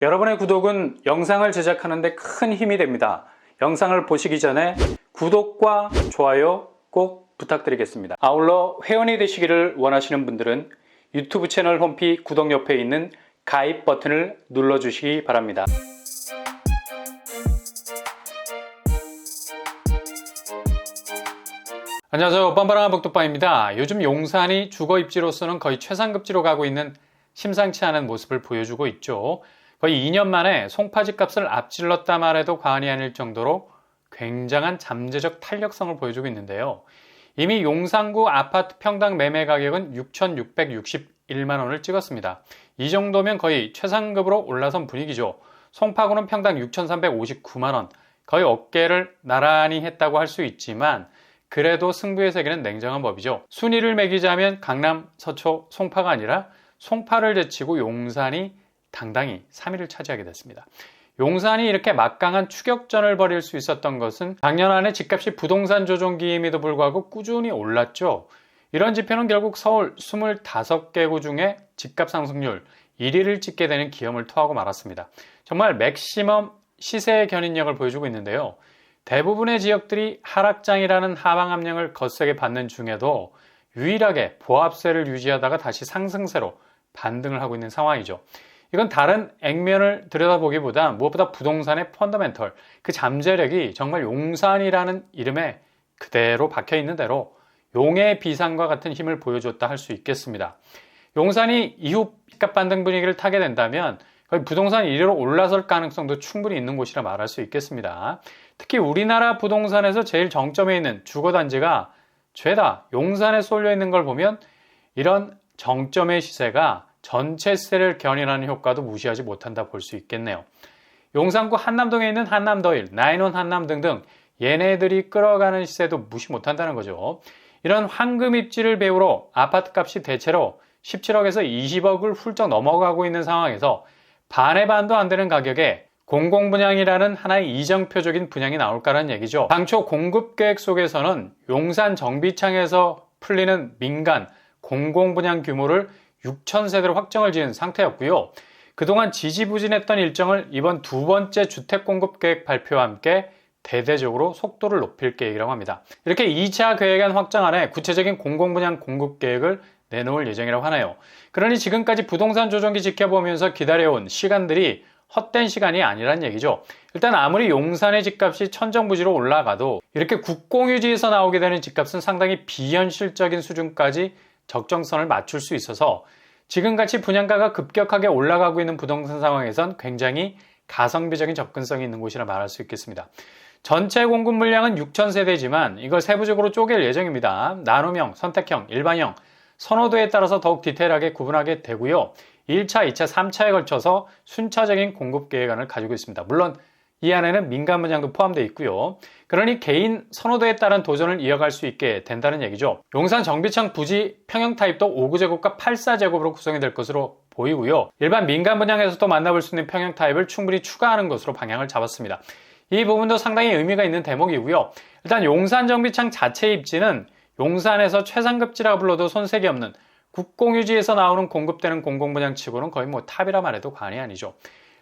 여러분의 구독은 영상을 제작하는 데 큰 힘이 됩니다. 영상을 보시기 전에 구독과 좋아요 꼭 부탁드리겠습니다. 아울러 회원이 되시기를 원하시는 분들은 유튜브 채널 홈피 구독 옆에 있는 가입 버튼을 눌러주시기 바랍니다. 안녕하세요. 뻔뻔한 복덕방입니다. 요즘 용산이 주거입지로서는 거의 최상급지로 가고 있는 심상치 않은 모습을 보여주고 있죠. 거의 2년 만에 송파 집값을 앞질렀다 말해도 과언이 아닐 정도로 굉장한 잠재적 탄력성을 보여주고 있는데요. 이미 용산구 아파트 평당 매매 가격은 6,661만 원을 찍었습니다. 이 정도면 거의 최상급으로 올라선 분위기죠. 송파구는 평당 6,359만 원, 거의 어깨를 나란히 했다고 할 수 있지만 그래도 승부의 세계는 냉정한 법이죠. 순위를 매기자면 강남, 서초, 송파가 아니라 송파를 제치고 용산이 당당히 3위를 차지하게 됐습니다. 용산이 이렇게 막강한 추격전을 벌일 수 있었던 것은 작년 안에 집값이 부동산 조정기임에도 불구하고 꾸준히 올랐죠. 이런 지표는 결국 서울 25개구 중에 집값 상승률 1위를 찍게 되는 기염을 토하고 말았습니다. 정말 맥시멈 시세의 견인력을 보여주고 있는데요. 대부분의 지역들이 하락장이라는 하방 압력을 거세게 받는 중에도 유일하게 보합세를 유지하다가 다시 상승세로 반등을 하고 있는 상황이죠. 이건 다른 액면을 들여다보기보다 무엇보다 부동산의 펀더멘털, 그 잠재력이 정말 용산이라는 이름에 그대로 박혀있는 대로 용의 비상과 같은 힘을 보여줬다 할 수 있겠습니다. 용산이 이후 집값 반등 분위기를 타게 된다면 거의 부동산 1위로 올라설 가능성도 충분히 있는 곳이라 말할 수 있겠습니다. 특히 우리나라 부동산에서 제일 정점에 있는 주거단지가 죄다 용산에 쏠려 있는 걸 보면 이런 정점의 시세가 전체 시세를 견인하는 효과도 무시하지 못한다 볼 수 있겠네요. 용산구 한남동에 있는 한남더일, 나인원 한남 등등 얘네들이 끌어가는 시세도 무시 못한다는 거죠. 이런 황금 입지를 배우러 아파트값이 대체로 17억에서 20억을 훌쩍 넘어가고 있는 상황에서 반의 반도 안 되는 가격에 공공분양이라는 하나의 이정표적인 분양이 나올까라는 얘기죠. 당초 공급계획 속에서는 용산 정비창에서 풀리는 민간 공공분양 규모를 6,000세대로 확정을 지은 상태였고요. 그동안 지지부진했던 일정을 이번 두 번째 주택공급계획 발표와 함께 대대적으로 속도를 높일 계획이라고 합니다. 이렇게 2차 계획안 확정안에 구체적인 공공분양 공급계획을 내놓을 예정이라고 하네요. 그러니 지금까지 부동산 조정기 지켜보면서 기다려온 시간들이 헛된 시간이 아니란 얘기죠. 일단 아무리 용산의 집값이 천정부지로 올라가도 이렇게 국공유지에서 나오게 되는 집값은 상당히 비현실적인 수준까지 적정선을 맞출 수 있어서 지금같이 분양가가 급격하게 올라가고 있는 부동산 상황에선 굉장히 가성비적인 접근성이 있는 곳이라 말할 수 있겠습니다. 전체 공급 물량은 6,000세대지만 이걸 세부적으로 쪼갤 예정입니다. 나눔형, 선택형, 일반형, 선호도에 따라서 더욱 디테일하게 구분하게 되고요. 1차, 2차, 3차에 걸쳐서 순차적인 공급 계획안을 가지고 있습니다. 물론 이 안에는 민간 분양도 포함되어 있고요. 그러니 개인 선호도에 따른 도전을 이어갈 수 있게 된다는 얘기죠. 용산 정비창 부지 평형 타입도 5구제곱과 8사제곱으로 구성이 될 것으로 보이고요. 일반 민간 분양에서도 만나볼 수 있는 평형 타입을 충분히 추가하는 것으로 방향을 잡았습니다. 이 부분도 상당히 의미가 있는 대목이고요. 일단 용산 정비창 자체 입지는 용산에서 최상급지라 불러도 손색이 없는 국공유지에서 나오는 공급되는 공공분양치고는 거의 뭐 탑이라 말해도 과언이 아니죠.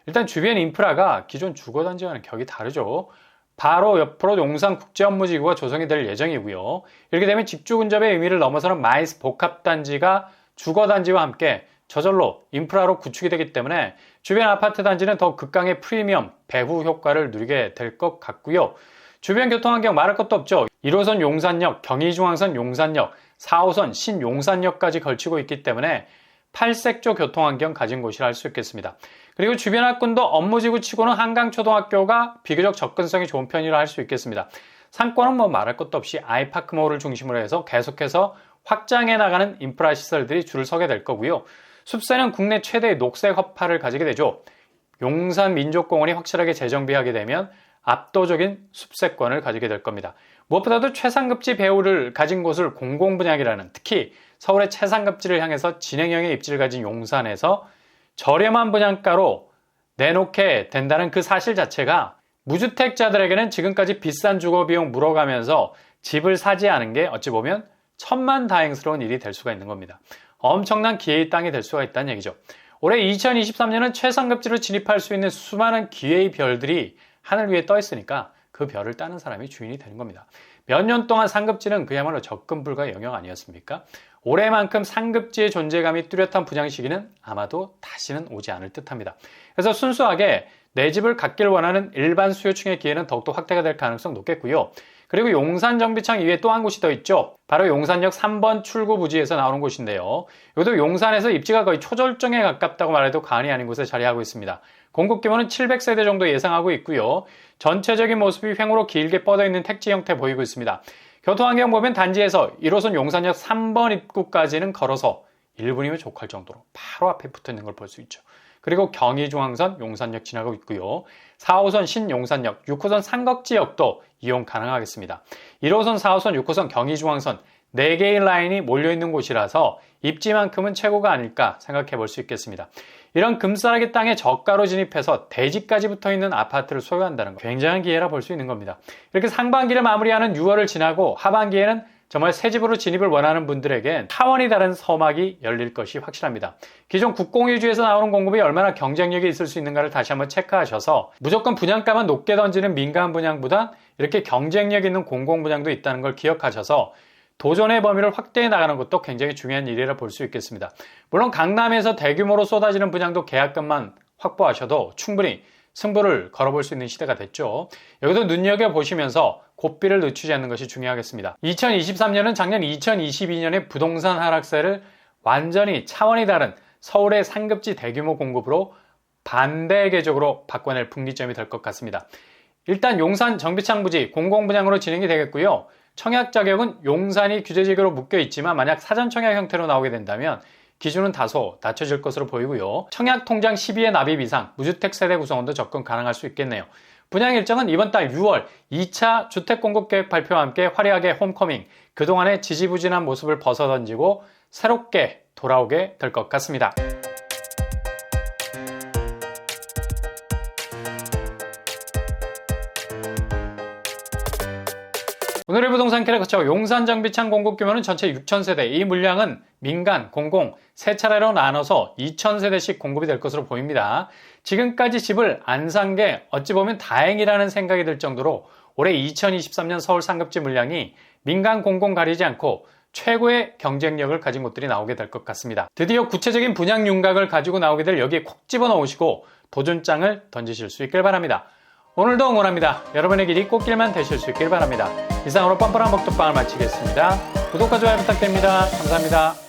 일단 주변 인프라가 기존 주거단지와는 격이 다르죠. 바로 옆으로 용산국제업무지구가 조성이 될 예정이고요. 이렇게 되면 집주 근접의 의미를 넘어서는 마이스 복합단지가 주거단지와 함께 저절로 인프라로 구축이 되기 때문에 주변 아파트 단지는 더 극강의 프리미엄 배후 효과를 누리게 될 것 같고요. 주변 교통환경 말할 것도 없죠. 1호선 용산역, 경의중앙선 용산역, 4호선 신용산역까지 걸치고 있기 때문에 팔색조 교통환경 가진 곳이라 할 수 있겠습니다. 그리고 주변 학군도 업무지구 치고는 한강초등학교가 비교적 접근성이 좋은 편이라 할 수 있겠습니다. 상권은 뭐 말할 것도 없이 아이파크몰을 중심으로 해서 계속해서 확장해 나가는 인프라 시설들이 줄을 서게 될 거고요. 숲세는 국내 최대의 녹색 허파를 가지게 되죠. 용산 민족공원이 확실하게 재정비하게 되면 압도적인 숲세권을 가지게 될 겁니다. 무엇보다도 최상급지 배후를 가진 곳을 공공분양이라는, 특히 서울의 최상급지를 향해서 진행형의 입지를 가진 용산에서 저렴한 분양가로 내놓게 된다는 그 사실 자체가 무주택자들에게는 지금까지 비싼 주거비용 물어가면서 집을 사지 않은 게 어찌 보면 천만다행스러운 일이 될 수가 있는 겁니다. 엄청난 기회의 땅이 될 수가 있다는 얘기죠. 올해 2023년은 최상급지로 진입할 수 있는 수많은 기회의 별들이 하늘 위에 떠 있으니까 그 별을 따는 사람이 주인이 되는 겁니다. 몇 년 동안 상급지는 그야말로 적금 불가 영역 아니었습니까? 올해만큼 상급지의 존재감이 뚜렷한 분양 시기는 아마도 다시는 오지 않을 듯합니다. 그래서 순수하게 내 집을 갖길 원하는 일반 수요층의 기회는 더욱더 확대가 될 가능성 높겠고요. 그리고 용산 정비창 이외에 또 한 곳이 더 있죠. 바로 용산역 3번 출구 부지에서 나오는 곳인데요. 이것도 용산에서 입지가 거의 초절정에 가깝다고 말해도 과언이 아닌 곳에 자리하고 있습니다. 공급 규모는 700세대 정도 예상하고 있고요. 전체적인 모습이 횡으로 길게 뻗어 있는 택지 형태 보이고 있습니다. 교통환경 보면 단지에서 1호선 용산역 3번 입구까지는 걸어서 1분이면 족할 정도로 바로 앞에 붙어 있는 걸 볼 수 있죠. 그리고 경의중앙선 용산역 지나고 있고요. 4호선 신용산역, 6호선 삼각지역도 이용 가능하겠습니다. 1호선, 4호선, 6호선, 경의중앙선 4개의 라인이 몰려있는 곳이라서 입지만큼은 최고가 아닐까 생각해 볼 수 있겠습니다. 이런 금싸라기 땅에 저가로 진입해서 대지까지 붙어있는 아파트를 소유한다는 거 굉장한 기회라 볼 수 있는 겁니다. 이렇게 상반기를 마무리하는 6월을 지나고 하반기에는 정말 새 집으로 진입을 원하는 분들에겐 차원이 다른 서막이 열릴 것이 확실합니다. 기존 국공유지에서 나오는 공급이 얼마나 경쟁력이 있을 수 있는가를 다시 한번 체크하셔서 무조건 분양가만 높게 던지는 민간 분양보다 이렇게 경쟁력 있는 공공분양도 있다는 걸 기억하셔서 도전의 범위를 확대해 나가는 것도 굉장히 중요한 일이라 볼 수 있겠습니다. 물론 강남에서 대규모로 쏟아지는 분양도 계약금만 확보하셔도 충분히 승부를 걸어볼 수 있는 시대가 됐죠. 여기도 눈여겨보시면서 고삐를 늦추지 않는 것이 중요하겠습니다. 2023년은 작년 2022년의 부동산 하락세를 완전히 차원이 다른 서울의 상급지 대규모 공급으로 반대 궤적으로 바꿔낼 분기점이 될 것 같습니다. 일단 용산 정비창 부지 공공분양으로 진행이 되겠고요. 청약 자격은 용산이 규제지역으로 묶여 있지만 만약 사전 청약 형태로 나오게 된다면 기준은 다소 낮춰질 것으로 보이고요. 청약 통장 12회 납입 이상 무주택 세대 구성원도 접근 가능할 수 있겠네요. 분양 일정은 이번 달 6월 2차 주택공급계획 발표와 함께 화려하게 홈커밍, 그동안의 지지부진한 모습을 벗어던지고 새롭게 돌아오게 될 것 같습니다. 오늘의 부동산 캐릭터 용산 정비창 공급 규모는 전체 6,000세대, 이 물량은 민간, 공공, 세 차례로 나눠서 2,000세대씩 공급이 될 것으로 보입니다. 지금까지 집을 안 산 게 어찌 보면 다행이라는 생각이 들 정도로 올해 2023년 서울 상급지 물량이 민간, 공공 가리지 않고 최고의 경쟁력을 가진 곳들이 나오게 될 것 같습니다. 드디어 구체적인 분양 윤곽을 가지고 나오게 될 여기에 콕 집어넣으시고 도전장을 던지실 수 있길 바랍니다. 오늘도 응원합니다. 여러분의 길이 꽃길만 되실 수 있길 바랍니다. 이상으로 뻔뻔한 복덕방을 마치겠습니다. 구독과 좋아요 부탁드립니다. 감사합니다.